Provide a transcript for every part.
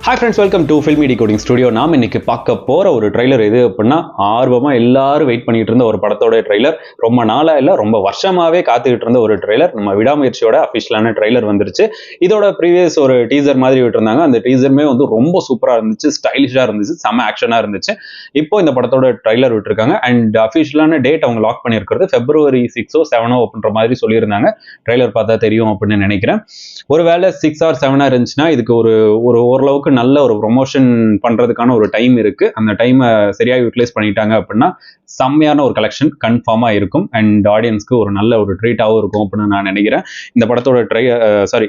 Hi friends, welcome to Filmy Decoding Studio. நாம் இன்னைக்கு பார்க்க போற ஒரு ட்ரைலர் எது அப்படின்னா ஆர்வமா எல்லாரும் வெயிட் பண்ணிட்டு இருந்த ஒரு படத்தோட ட்ரைலர். ரொம்ப நாளா இல்ல, ரொம்ப வருஷமாவே காத்துக்கிட்டு இருந்த ஒரு ட்ரைலர். நம்ம விடாமுயற்சியோட அஃபிஷியலான ட்ரைலர் வந்துருச்சு. இதோட ப்ரீவியஸ் ஒரு டீசர் மாதிரி விட்டுருந்தாங்க. அந்த டீசருமே வந்து ரொம்ப சூப்பரா இருந்துச்சு, ஸ்டைலிஷா இருந்துச்சு, செம ஆக்ஷனா இருந்துச்சு. இப்போ இந்த படத்தோட ட்ரைலர் விட்டுருக்காங்க அண்ட் அஃபிஷியலான டேட் அவங்க லாக் பண்ணியிருக்கிறது February 6 or 7 அப்படின்ற மாதிரி சொல்லியிருந்தாங்க. ட்ரைலர் பார்த்தா தெரியும் அப்படின்னு நினைக்கிறேன். ஒருவேளை 6 or 7 இருந்துச்சுன்னா இதுக்கு ஒரு ஓரளவுக்கு நல்ல ஒரு ப்ரொமோஷன் பண்றதுக்கான ஒரு டைம் இருக்கு. அந்த டைமை சரியா யூட்டிலைஸ் பண்ணிட்டாங்க அப்படின்னா செம்மையான ஒரு கலெக்ஷன் கன்ஃபார்மா இருக்கும் அண்ட் ஆடியன்ஸ்க்கு ஒரு நல்ல ஒரு ட்ரீட்டாகவும் இருக்கும் அப்படின்னு நான் நினைக்கிறேன். இந்த படத்தோட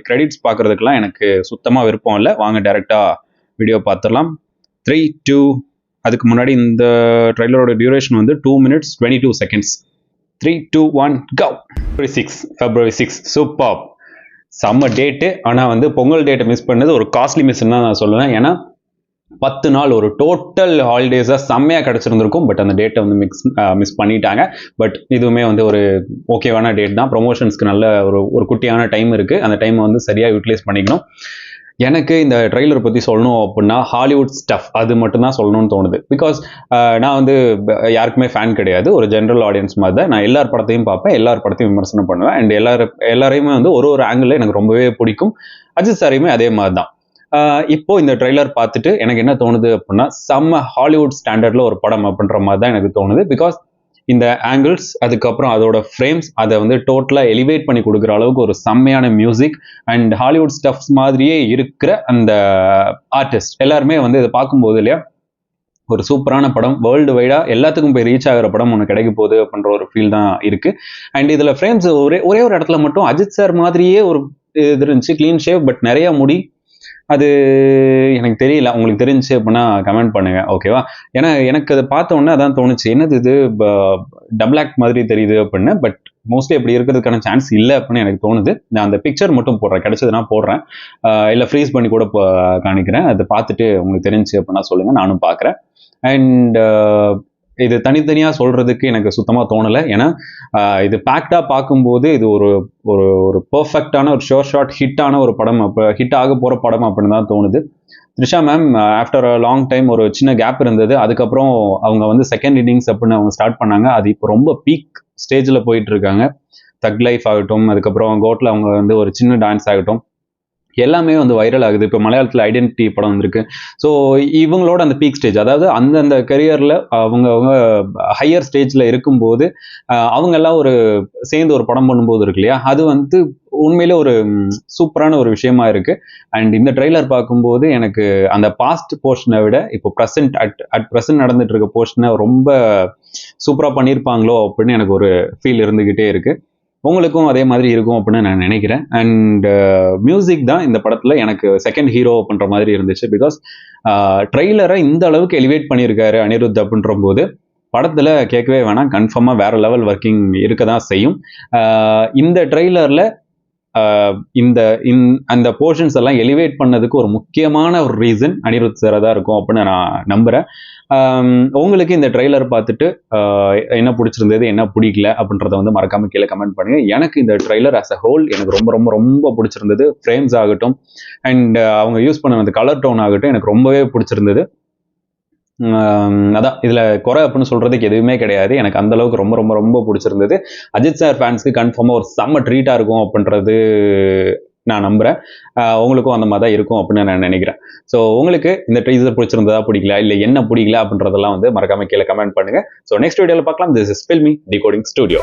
கிரெடிட்ஸ் பார்க்கறதுக்கெல்லாம் எனக்கு சுத்தமா விருப்பம் இல்லை. வாங்க டைரக்டா வீடியோ பார்த்துடலாம். 3, 2 அதுக்கு முன்னாடி இந்த ட்ரைலரோட டியூரேஷன் வந்து 2 minutes 22 seconds. 3, 2, 1 go. February 6 super, செம்ம டேட்டு. ஆனால் வந்து பொங்கல் டேட்டை மிஸ் பண்ணது ஒரு காஸ்ட்லி மிஸ்ன்னு தான் நான் சொல்லுவேன். ஏன்னா 10 நாள் ஒரு டோட்டல் ஹாலிடேஸாக செம்மையாக கிடச்சிருந்துருக்கும். பட் அந்த டேட்டை வந்து மிஸ் பண்ணிட்டாங்க. பட் இதுவுமே வந்து ஒரு ஓகேவான டேட் தான். ப்ரொமோஷன்ஸ்க்கு நல்ல ஒரு குட்டியான டைம் இருக்குது. அந்த டைமை வந்து சரியாக யூட்டிலைஸ் பண்ணிக்கணும். எனக்கு இந்த ட்ரெய்லர் பற்றி சொல்லணும் அப்படின்னா ஹாலிவுட் ஸ்டஃப் அது மட்டும்தான் சொல்லணும்னு தோணுது. பிகாஸ் நான் வந்து யாருக்குமே ஃபேன் கிடையாது, ஒரு ஜென்ரல் ஆடியன்ஸ் மாதிரி தான். நான் எல்லார் படத்தையும் பார்ப்பேன், எல்லார் படத்தையும் விமர்சனம் பண்ணுவேன் அண்ட் எல்லாரையுமே வந்து ஒரு ஆங்கிளில் எனக்கு ரொம்பவே பிடிக்கும். அஜித் சாரையுமே அதே மாதிரி தான். இப்போ இந்த ட்ரெய்லர் பார்த்துட்டு எனக்கு என்ன தோணுது அப்படின்னா செம்ம ஹாலிவுட் ஸ்டாண்டர்டில் ஒரு படம் அப்படின்ற மாதிரி தான் எனக்கு தோணுது. பிகாஸ் இந்த ஆங்கிள்ஸ், அதுக்கப்புறம் அதோட ஃப்ரேம்ஸ், அதை வந்து டோட்டலாக எலிவேட் பண்ணி கொடுக்குற அளவுக்கு ஒரு செம்மையான மியூசிக் அண்ட் ஹாலிவுட் ஸ்டஃப்ஸ் மாதிரியே இருக்கிற அந்த ஆர்டிஸ்ட் எல்லாருமே வந்து இதை பார்க்கும்போது இல்லையா ஒரு சூப்பரான படம், வேர்ல்டு வைடாக எல்லாத்துக்கும் போய் ரீச் ஆகிற படம் ஒன்று கிடைக்க போகுது அப்படின்ற ஒரு ஃபீல் தான் இருக்குது. அண்ட் இதில் ஃப்ரேம்ஸ் ஒரே ஒரு இடத்துல மட்டும் அஜித் சார் மாதிரியே ஒரு இது இருந்துச்சு, க்ளீன் ஷேவ், பட் நிறைய முடி. அது எனக்கு தெரியல, உங்களுக்கு தெரிஞ்சு அப்படின்னா கமெண்ட் பண்ணுங்க, ஓகேவா? ஏன்னா எனக்கு அதை பார்த்த உடனே அதான் தோணுச்சு, என்னது இது டபுள் ஆக்ட் மாதிரி தெரியுது அப்படின்னு. பட் மோஸ்ட்லி அப்படி இருக்கிறதுக்கான சான்ஸ் இல்லை அப்படின்னு எனக்கு தோணுது. நான் அந்த பிக்சர் மட்டும் போடுறேன், கிடைச்சதுன்னா போடுறேன், இல்லை ஃப்ரீஸ் பண்ணி கூட காணிக்கிறேன். அதை பார்த்துட்டு உங்களுக்கு தெரிஞ்சு அப்படின்னா சொல்லுங்கள், நானும் பார்க்குறேன். அண்ட் இது தனித்தனியாக சொல்கிறதுக்கு எனக்கு சுத்தமாக தோணலை. ஏன்னா இது பேக்டாக பார்க்கும்போது இது ஒரு ஒரு ஒரு பர்ஃபெக்டான ஒரு ஷோர் ஷாட் ஹிட்டான ஒரு படம், அப்போ ஹிட் ஆக போகிற படம் அப்படின்னு தான் தோணுது. Trisha ma'am after a long time ஒரு சின்ன கேப் இருந்தது. அதுக்கப்புறம் அவங்க வந்து செகண்ட் இன்னிங்ஸ் அப்படின்னு அவங்க ஸ்டார்ட் பண்ணாங்க. அது இப்போ ரொம்ப பீக் ஸ்டேஜில் போயிட்டு இருக்காங்க. தக் லைஃப் ஆகட்டும், அதுக்கப்புறம் கோட்டில் அவங்க வந்து ஒரு சின்ன டான்ஸ் ஆகட்டும், எல்லாமே வந்து வைரல் ஆகுது. இப்போ மலையாளத்தில் ஐடென்டிட்டி படம் வந்திருக்கு. ஸோ இவங்களோட அந்த பீக் ஸ்டேஜ், அதாவது அந்த கரியரில் அவங்க ஹையர் ஸ்டேஜில் இருக்கும்போது அவங்கெல்லாம் ஒரு சேர்ந்து ஒரு படம் பண்ணும்போது இருக்கு இல்லையா, அது வந்து உண்மையிலே ஒரு சூப்பரான ஒரு விஷயமா இருக்கு. அண்ட் இந்த ட்ரெய்லர் பார்க்கும்போது எனக்கு அந்த பாஸ்ட் போர்ஷனை விட இப்போ ப்ரெசன்ட் நடந்துட்டு இருக்க போர்ஷனை ரொம்ப சூப்பராக பண்ணியிருப்பாங்களோ அப்படின்னு எனக்கு ஒரு ஃபீல் இருந்துகிட்டே இருக்கு. உங்களுக்கும் அதே மாதிரி இருக்கும் அப்படின்னு நான் நினைக்கிறேன். அண்ட் மியூசிக் தான் இந்த படத்தில் எனக்கு செகண்ட் ஹீரோ அப்படின்ற மாதிரி இருந்துச்சு. பிகாஸ் ட்ரெய்லரை இந்த அளவுக்கு எலிவேட் பண்ணியிருக்காரு அனிருத் அப்படின்ற போது படத்தில் கேட்கவே வேணாம், கன்ஃபார்மாக வேற லெவல் ஒர்க்கிங் இருக்க தான் செய்யும். இந்த ட்ரெய்லரில் அந்த போர்ஷன்ஸ் எல்லாம் எலிவேட் பண்ணதுக்கு ஒரு முக்கியமான ஒரு ரீசன் அனிருத் சார் தான் இருக்கும் அப்படின்னு நான் நம்புகிறேன். உங்களுக்கு இந்த ட்ரெய்லர் பார்த்துட்டு என்ன பிடிச்சிருந்தது, என்ன பிடிக்கல அப்படின்றத வந்து மறக்காம கீழே கமெண்ட் பண்ணுங்க. எனக்கு இந்த ட்ரெய்லர் ஆஸ் அ ஹோல் எனக்கு ரொம்ப ரொம்ப ரொம்ப பிடிச்சிருந்தது. ஃப்ரேம்ஸ் ஆகட்டும் அண்ட் அவங்க யூஸ் பண்ண அந்த கலர் டோன் ஆகட்டும் எனக்கு ரொம்பவே பிடிச்சிருந்தது. அதான் இதில் குறை அப்படின்னு சொல்கிறதுக்கு எதுவுமே கிடையாது. எனக்கு அந்த அளவுக்கு ரொம்ப ரொம்ப ரொம்ப பிடிச்சிருந்தது. அஜித் சார் ஃபேன்ஸ்க்கு கன்ஃபார்மாக ஒரு செம்ம ட்ரீட்டாக இருக்கும் அப்படின்றது நான் நம்புகிறேன். உங்களுக்கும் அந்த மாதிரி தான் இருக்கும் அப்படின்னு நான் நினைக்கிறேன். ஸோ உங்களுக்கு இந்த ட்ரீசர் பிடிச்சிருந்ததா, பிடிக்கல, இல்லை என்ன பிடிக்கல அப்படின்றதெல்லாம் வந்து மறக்காம கீழே கமெண்ட் பண்ணுங்கள். ஸோ நெக்ஸ்ட் வீடியோவில் பார்க்கலாம். This is filmi decoding studio.